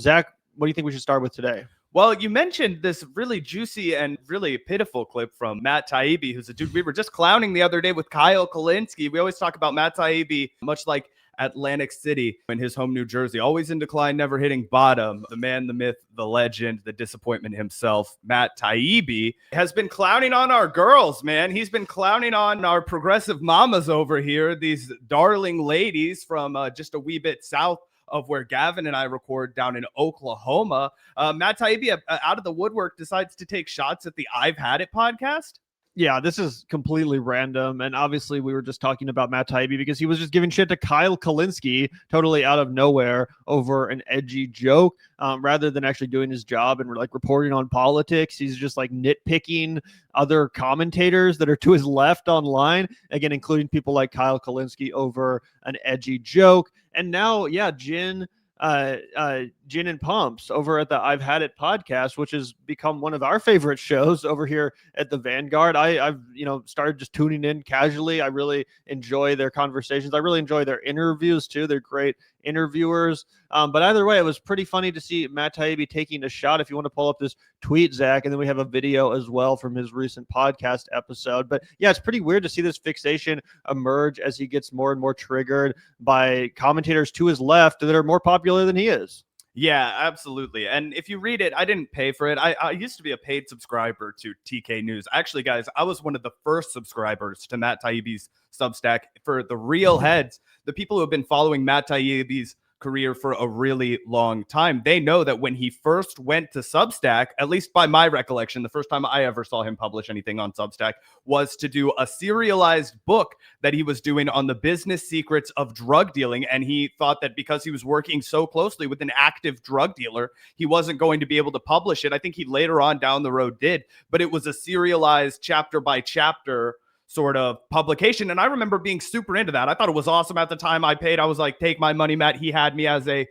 Zach, what do you think we should start with today? Well, you mentioned this really juicy and really pitiful clip from Matt Taibbi, who's a dude we were just clowning the other day with Kyle Kalinske. We always talk about Matt Taibbi, much like Atlantic City in his home New Jersey, always in decline, never hitting bottom. The man, the myth, the legend, the disappointment himself, Matt Taibbi, has been clowning on our girls, man. He's been clowning on our progressive mamas over here, these darling ladies from just a wee bit south of where Gavin and I record down in Oklahoma. Matt Taibbi, out of the woodwork, decides to take shots at the I've Had It podcast. Yeah, this is completely random. And obviously we were just talking about Matt Taibbi because he was just giving shit to Kyle Kalinske totally out of nowhere over an edgy joke, rather than actually doing his job and like reporting on politics. He's just like nitpicking other commentators that are to his left online, again, including people like Kyle Kalinske over an edgy joke. And now, yeah, Gin and Pumps over at the I've Had It podcast, which has become one of our favorite shows over here at the Vanguard. I've started just tuning in casually. I really enjoy their conversations. I really enjoy their interviews too. They're great interviewers. But either way, it was pretty funny to see Matt Taibbi taking a shot. If you want to pull up this tweet, Zach, and then we have a video as well from his recent podcast episode. But yeah, it's pretty weird to see this fixation emerge as he gets more and more triggered by commentators to his left that are more popular than he is. Yeah, absolutely. And if you read it, I didn't pay for it. I used to be a paid subscriber to TK News. Actually, guys, I was one of the first subscribers to Matt Taibbi's Substack. For the real heads, the people who have been following Matt Taibbi's career for a really long time, they know that when he first went to Substack, at least by my recollection, the first time I ever saw him publish anything on Substack was to do a serialized book that he was doing on the business secrets of drug dealing. And he thought that because he was working so closely with an active drug dealer, he wasn't going to be able to publish it. I think he later on down the road did, but it was a serialized chapter by chapter sort of publication. And I remember being super into that. I thought it was awesome at the time. I paid. I was like, take my money, Matt. He had me as a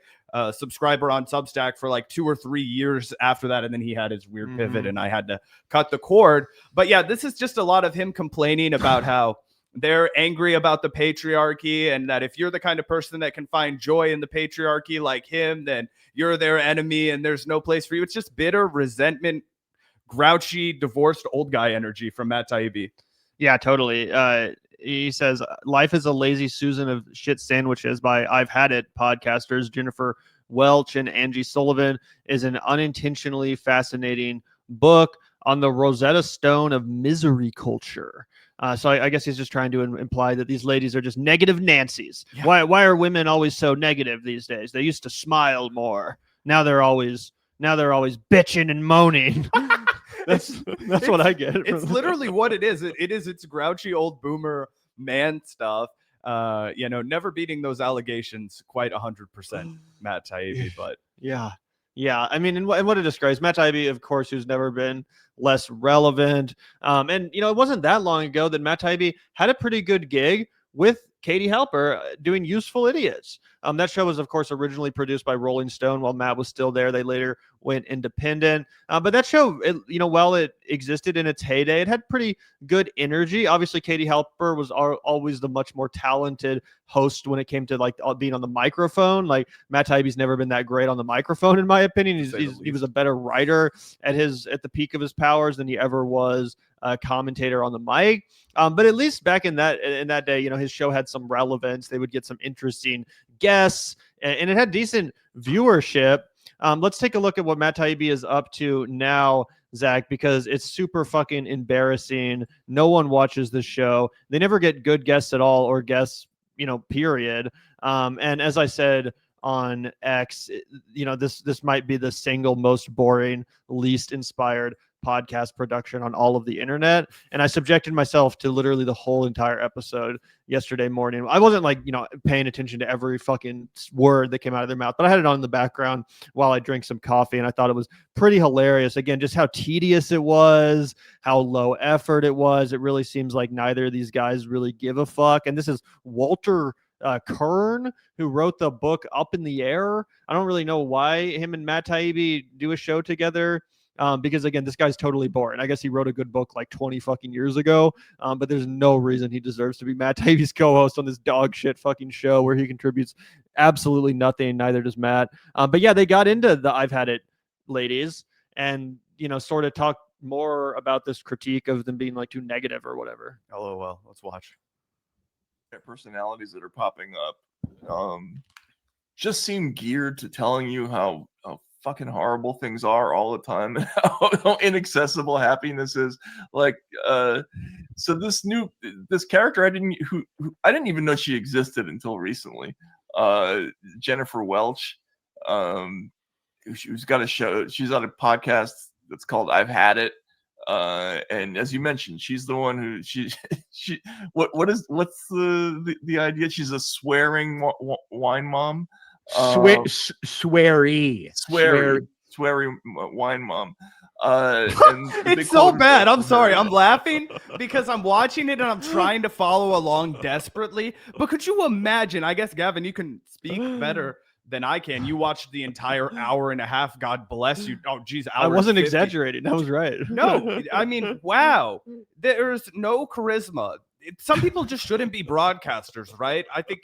subscriber on Substack for like 2 or 3 years after that. And then he had his weird pivot and I had to cut the cord. But yeah, this is just a lot of him complaining about how they're angry about the patriarchy and that if you're the kind of person that can find joy in the patriarchy like him, then you're their enemy and there's no place for you. It's just bitter resentment, grouchy, divorced old guy energy from Matt Taibbi. Yeah, totally. He says, life is a lazy Susan of shit sandwiches by I've Had It podcasters Jennifer Welch and Angie Sullivan is an unintentionally fascinating book on the Rosetta Stone of misery culture. So I guess he's just trying to imply that these ladies are just negative Nancys. Yeah. Why are women always so negative these days? They used to smile more. Now they're always bitching and moaning. That's what I get. It's literally what it is. It's grouchy old boomer man stuff. Never beating those allegations quite 100%, Matt Taibbi. But yeah. I mean, and what a disgrace. Matt Taibbi, of course, who's never been less relevant. And it wasn't that long ago that Matt Taibbi had a pretty good gig with Katie Halper doing Useful Idiots. That show was, of course, originally produced by Rolling Stone while Matt was still there. They later went independent. But that show, while it existed in its heyday, it had pretty good energy. Obviously, Katie Halper was always the much more talented host when it came to like being on the microphone. Like Matt Taibbi's never been that great on the microphone, in my opinion. He was a better writer at the peak of his powers than he ever was a commentator on the mic. But at least back in that day, his show had some relevance. They would get some interesting guests, and it had decent viewership. Let's take a look at what Matt Taibbi is up to now, Zach, because it's super fucking embarrassing. No one watches this show. They never get good guests at all, or guests, period. And as I said on X, this might be the single most boring, least inspired podcast production on all of the internet. And I subjected myself to literally the whole entire episode yesterday morning. I wasn't paying attention to every fucking word that came out of their mouth, but I had it on in the background while I drank some coffee, and I thought it was pretty hilarious. Again, just how tedious it was, how low effort it was. It really seems like neither of these guys really give a fuck. And this is Walter Kern, who wrote the book Up in the Air. I don't really know why him and Matt Taibbi do a show together. because again, this guy's totally boring. I guess he wrote a good book like 20 fucking years ago, but there's no reason he deserves to be Matt Taibbi's co-host on this dog shit fucking show where he contributes absolutely nothing. Neither does Matt. But yeah, they got into the I've had it ladies and, sort of talk more about this critique of them being like too negative or whatever. LOL. Let's watch. Personalities that are popping up just seem geared to telling you how fucking horrible things are all the time and how inaccessible happiness is. Like, so this character I didn't even know she existed until recently. Jennifer Welch. She's got a show. She's on a podcast that's called I've Had It. And as you mentioned, she's the one who what's the idea? She's a swearing wine mom. Sweary wine mom. It's so bad. I'm sorry. I'm laughing because I'm watching it and I'm trying to follow along desperately. But could you imagine? I guess, Gavin, you can speak better than I can. You watched the entire hour and a half. God bless you. Oh, geez. I wasn't exaggerating. That was right. No, I mean, wow. There's no charisma. Some people just shouldn't be broadcasters, right? I think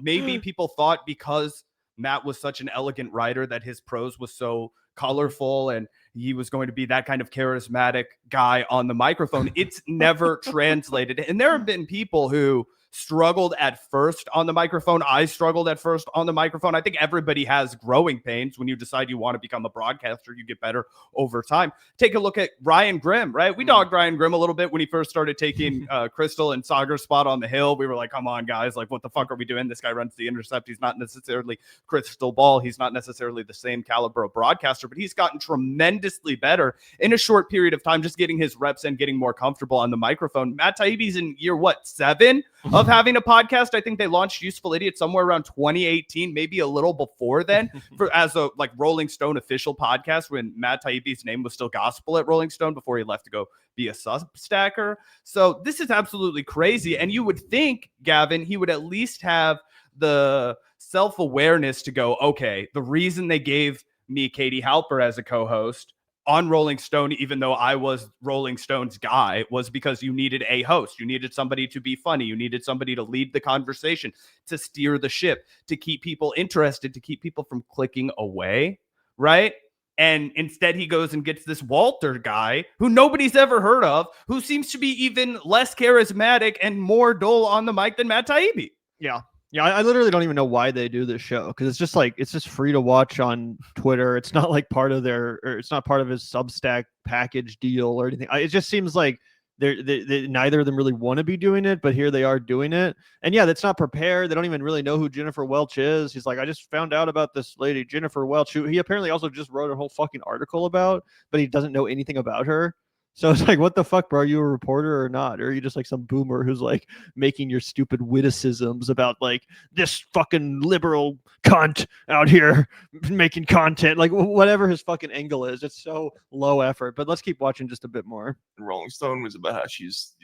maybe people thought because Matt was such an elegant writer that his prose was so colorful and he was going to be that kind of charismatic guy on the microphone. It's never translated. And there have been people who struggled at first on the microphone. I struggled at first on the microphone. I think everybody has growing pains. When you decide you want to become a broadcaster, you get better over time. Take a look at Ryan Grimm, right? We dogged Ryan Grimm a little bit when he first started taking Crystal and Sagar's spot on the hill. We were like, come on, guys. Like, what the fuck are we doing? This guy runs the Intercept. He's not necessarily Crystal Ball. He's not necessarily the same caliber of broadcaster, but he's gotten tremendously better in a short period of time, just getting his reps and getting more comfortable on the microphone. Matt Taibbi's in year, 7 of having a podcast. I think they launched Useful Idiot somewhere around 2018, maybe a little before then, as a like Rolling Stone official podcast when Matt Taibbi's name was still gospel at Rolling Stone before he left to go be a Substacker. So this is absolutely crazy. And you would think, Gavin, he would at least have the self-awareness to go, okay, the reason they gave me Katie Halper as a co-host on Rolling Stone, even though I was Rolling Stone's guy, was because you needed a host. You needed somebody to be funny. You needed somebody to lead the conversation, to steer the ship, to keep people interested, to keep people from clicking away, right? And instead he goes and gets this Walter guy who nobody's ever heard of, who seems to be even less charismatic and more dull on the mic than Matt Taibbi. Yeah. Yeah, I literally don't even know why they do this show because it's just free to watch on Twitter. It's not like part of it's not part of his Substack package deal or anything. It just seems like they neither of them really want to be doing it, but here they are doing it. And yeah, that's not prepared. They don't even really know who Jennifer Welch is. He's like, I just found out about this lady, Jennifer Welch, who he apparently also just wrote a whole fucking article about, but he doesn't know anything about her. So it's like, what the fuck, bro? Are you a reporter or not? Or are you just like some boomer who's like making your stupid witticisms about like this fucking liberal cunt out here making content? Like whatever his fucking angle is, it's so low effort. But let's keep watching just a bit more. Rolling Stone was about how she's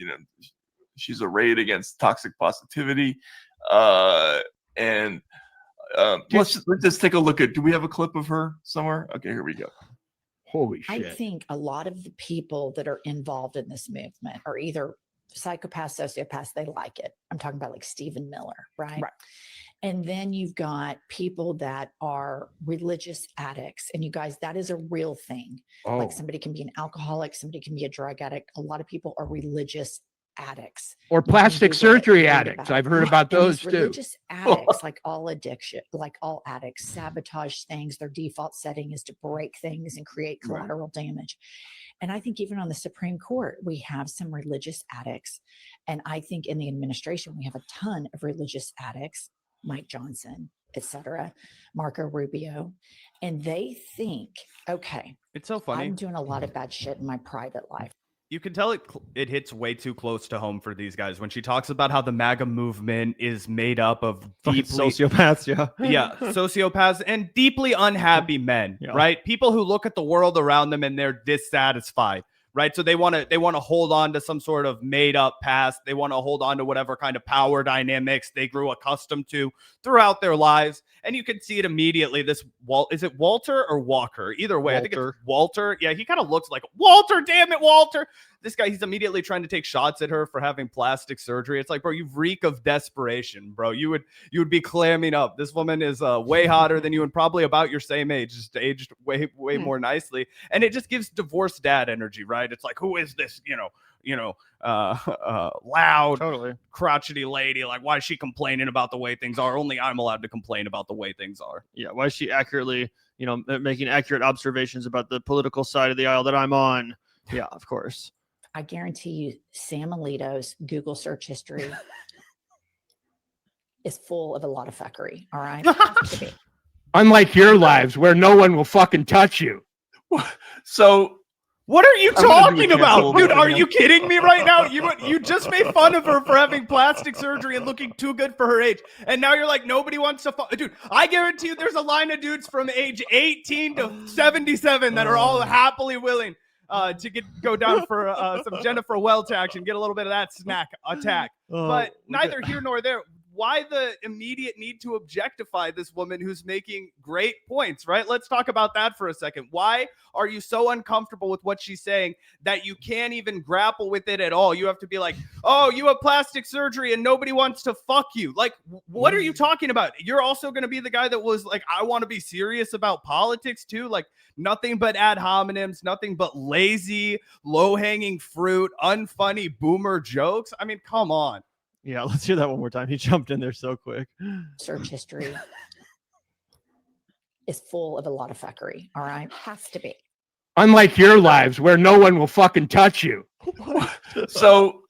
arrayed against toxic positivity. Let's just take a look at, do we have a clip of her somewhere? Okay, here we go. Holy shit. I think a lot of the people that are involved in this movement are either psychopaths, sociopaths, they like it. I'm talking about like Stephen Miller, right? And then you've got people that are religious addicts. And you guys, that is a real thing. Oh. Like somebody can be an alcoholic, somebody can be a drug addict. A lot of people are religious addicts or plastic surgery addicts. I've heard about those too. Religious addicts, like all addiction, like all addicts, sabotage things. Their default setting is to break things and create collateral damage. And I think even on the Supreme Court, we have some religious addicts. And I think in the administration, we have a ton of religious addicts, Mike Johnson, etc., Marco Rubio. And they think, okay, it's so funny. I'm doing a lot of bad shit in my private life. You can tell it hits way too close to home for these guys when she talks about how the MAGA movement is made up of deeply sociopaths, sociopaths and deeply unhappy men, right? People who look at the world around them and they're dissatisfied right? So they want to hold on to some sort of made up past. They want to hold on to whatever kind of power dynamics they grew accustomed to throughout their lives. And you can see it immediately. Is it Walter or Walker? Either way, I think it's Walter. Yeah, he kind of looks like Walter. Damn it, Walter. This guy, he's immediately trying to take shots at her for having plastic surgery. It's like, bro, you reek of desperation, bro. You would be clamming up. This woman is way hotter than you and probably about your same age, just aged way more nicely. And it just gives divorced dad energy, right? It's like, who is this, loud, Totally. crotchety lady? Like, why is she complaining about the way things are? Only I'm allowed to complain about the way things are. Yeah, why is she accurately, making accurate observations about the political side of the aisle that I'm on? Yeah, of course. I guarantee you, Sam Alito's Google search history is full of a lot of fuckery. All right. Unlike your lives where no one will fucking touch you. So what are you I'm gonna do talking a about? cancelable Dude, are thing. you kidding me right now? You just made fun of her for having plastic surgery and looking too good for her age. And now you're like, nobody wants to dude, I guarantee you there's a line of dudes from age 18 to 77 that are all happily willing to go down for some Jennifer Welch action, get a little bit of that snack attack. But neither here nor there. Why the immediate need to objectify this woman who's making great points, right? Let's talk about that for a second. Why are you so uncomfortable with what she's saying that you can't even grapple with it at all? You have to be like, oh, you have plastic surgery and nobody wants to fuck you. Like, what are you talking about? You're also going to be the guy that was like, I want to be serious about politics too. Like, nothing but ad hominems, nothing but lazy, low-hanging fruit, unfunny boomer jokes. I mean, come on. Yeah, let's hear that one more time. He jumped in there so quick. Search history is full of a lot of fuckery. All right. Has to be. Unlike your lives where no one will fucking touch you. So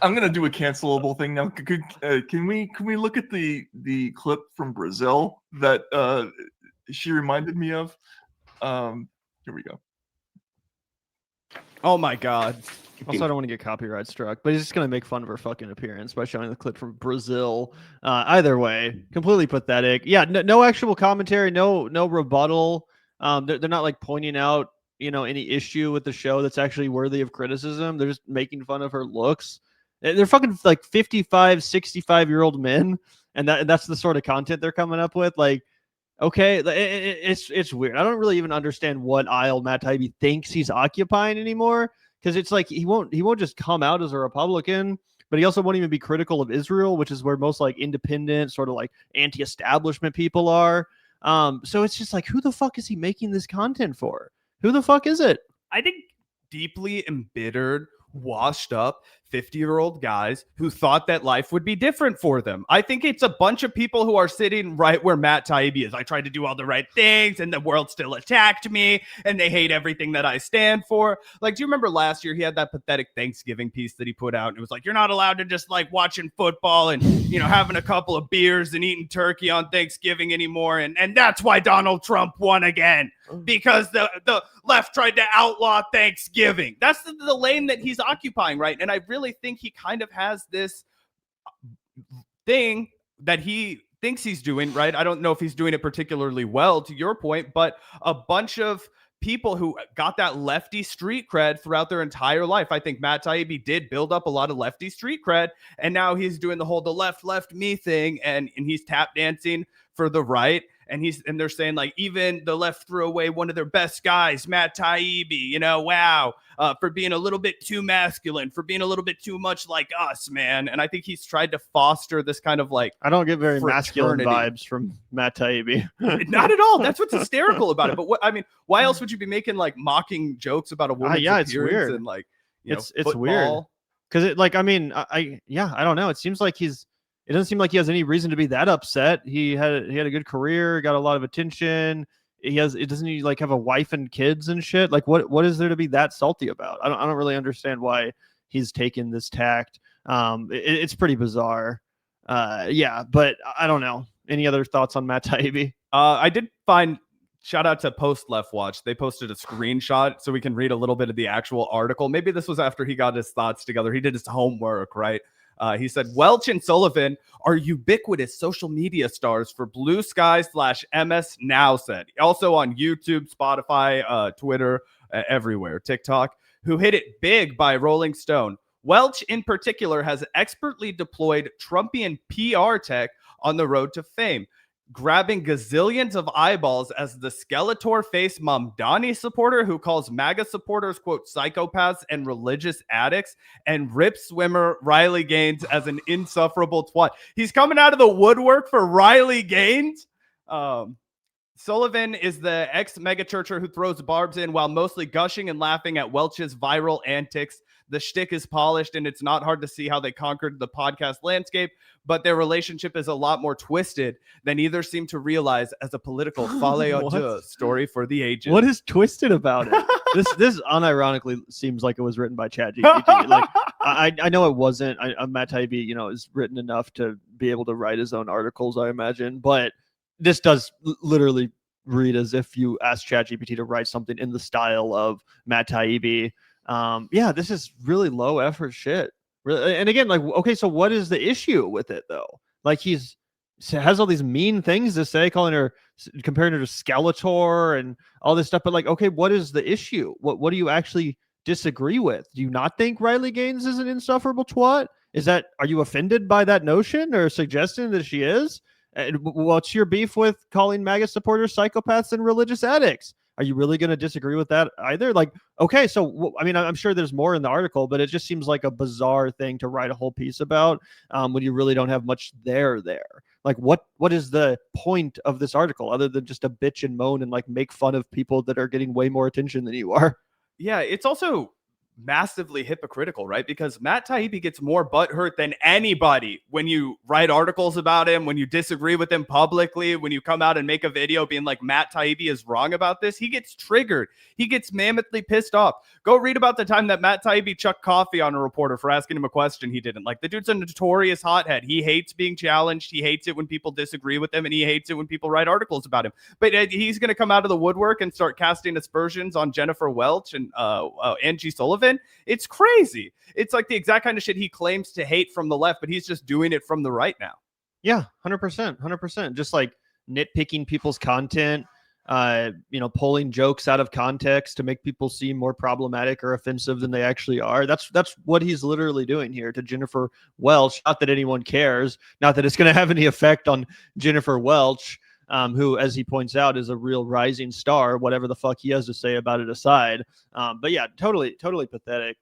I'm gonna do a cancelable thing now. Can we look at the clip from Brazil that she reminded me of? Here we go. Oh my God. Also, I don't want to get copyright struck, but he's just going to make fun of her fucking appearance by showing the clip from Brazil. Either way, completely pathetic. Yeah, no actual commentary, no rebuttal. They're not like pointing out, any issue with the show that's actually worthy of criticism. They're just making fun of her looks. They're fucking like 55, 65-year-old men, and that's the sort of content they're coming up with. Like, okay, it's weird. I don't really even understand what aisle Matt Taibbi thinks he's occupying anymore. Because it's like he won't just come out as a Republican, but he also won't even be critical of Israel, which is where most like independent, sort of like anti-establishment people are. So it's just like, who the fuck is he making this content for? Who the fuck is it? I think deeply embittered, washed up 50-year-old guys who thought that life would be different for them. I think it's a bunch of people who are sitting right where Matt Taibbi is. I tried to do all the right things and the world still attacked me and they hate everything that I stand for. Like, do you remember last year he had that pathetic Thanksgiving piece that he put out? And it was like, you're not allowed to just like watching football and, having a couple of beers and eating turkey on Thanksgiving anymore. And that's why Donald Trump won again, because the left tried to outlaw Thanksgiving. That's the lane that he's occupying, right? And I really think he kind of has this thing that he thinks he's doing, right? I don't know if he's doing it particularly well, to your point, but a bunch of people who got that lefty street cred throughout their entire life. I think Matt Taibbi did build up a lot of lefty street cred, and now he's doing the left me thing, and he's tap dancing for the right. And they're saying like, even the left threw away one of their best guys, Matt Taibbi, wow, for being a little bit too masculine, for being a little bit too much like us, man. And I think he's tried to foster this kind of like, I don't get very masculine fraternity vibes from Matt Taibbi. Not at all. That's what's hysterical about it. But why else would you be making like mocking jokes about a woman's it's appearance weird. and like, It's football? weird. Because I don't know. It seems like it doesn't seem like he has any reason to be that upset. He had a good career, got a lot of attention. Doesn't he like have a wife and kids and shit? Like what is there to be that salty about? I don't really understand why he's taken this tact. It's pretty bizarre. But I don't know. Any other thoughts on Matt Taibbi? I did find, shout out to Post Left Watch. They posted a screenshot so we can read a little bit of the actual article. Maybe this was after he got his thoughts together. He did his homework, right? He said, Welch and Sullivan are ubiquitous social media stars for Blue Sky /MS Now said. Also on YouTube, Spotify, Twitter, everywhere, TikTok, who hit it big by Rolling Stone. Welch, in particular, has expertly deployed Trumpian PR tech on the road to fame, grabbing gazillions of eyeballs as the Skeletor face Mamdani supporter who calls MAGA supporters, quote, psychopaths and religious addicts, and rip swimmer Riley Gaines as an insufferable twat. He's coming out of the woodwork for Riley Gaines. Sullivan is the ex-megachurcher who throws barbs in while mostly gushing and laughing at Welch's viral antics. The shtick is polished, and it's not hard to see how they conquered the podcast landscape, but their relationship is a lot more twisted than either seem to realize as a political folie deux story for the ages. What is twisted about it? This unironically seems like it was written by ChatGPT. Like I know it wasn't. Matt Taibbi, is written enough to be able to write his own articles, I imagine, but this does literally read as if you asked ChatGPT to write something in the style of Matt Taibbi. Yeah, this is really low effort shit. Really, and again, like, okay, so what is the issue with it though? Like, has all these mean things to say, comparing her to Skeletor and all this stuff. But like, okay, what is the issue? What do you actually disagree with? Do you not think Riley Gaines is an insufferable twat? Are you offended by that notion or suggesting that she is? And what's your beef with calling MAGA supporters psychopaths and religious addicts? Are you really going to disagree with that either? Like, okay, so, I mean, I'm sure there's more in the article, but it just seems like a bizarre thing to write a whole piece about when you really don't have much there. Like, what is the point of this article other than just a bitch and moan and like make fun of people that are getting way more attention than you are? Yeah, it's also massively hypocritical, right? Because Matt Taibbi gets more butthurt than anybody when you write articles about him, when you disagree with him publicly, when you come out and make a video being like, Matt Taibbi is wrong about this. He gets triggered. He gets mammothly pissed off. Go read about the time that Matt Taibbi chucked coffee on a reporter for asking him a question he didn't like. The dude's a notorious hothead. He hates being challenged. He hates it when people disagree with him, and he hates it when people write articles about him. But he's going to come out of the woodwork and start casting aspersions on Jennifer Welch and Angie Sullivan. It's crazy. It's like the exact kind of shit he claims to hate from the left, but he's just doing it from the right now. Yeah, 100%. Just like nitpicking people's content, pulling jokes out of context to make people seem more problematic or offensive than they actually are. That's what he's literally doing here to Jennifer Welch. Not that anyone cares. Not that it's going to have any effect on Jennifer Welch. Who, as he points out, is a real rising star, whatever the fuck he has to say about it aside. But yeah, totally pathetic.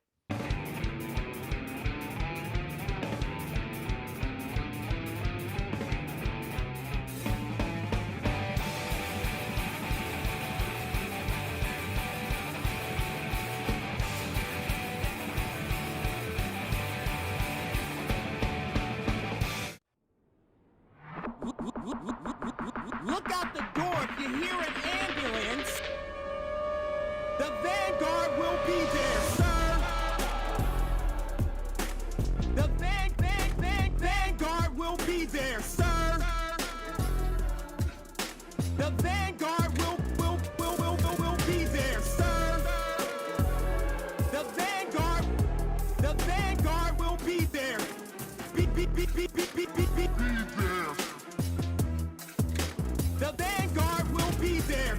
Look out the door if you hear an ambulance. The Vanguard will be there, sir. The Vanguard will be there, sir. The Vanguard will be there, sir. The Vanguard will be there. Be there. The Vanguard will be there.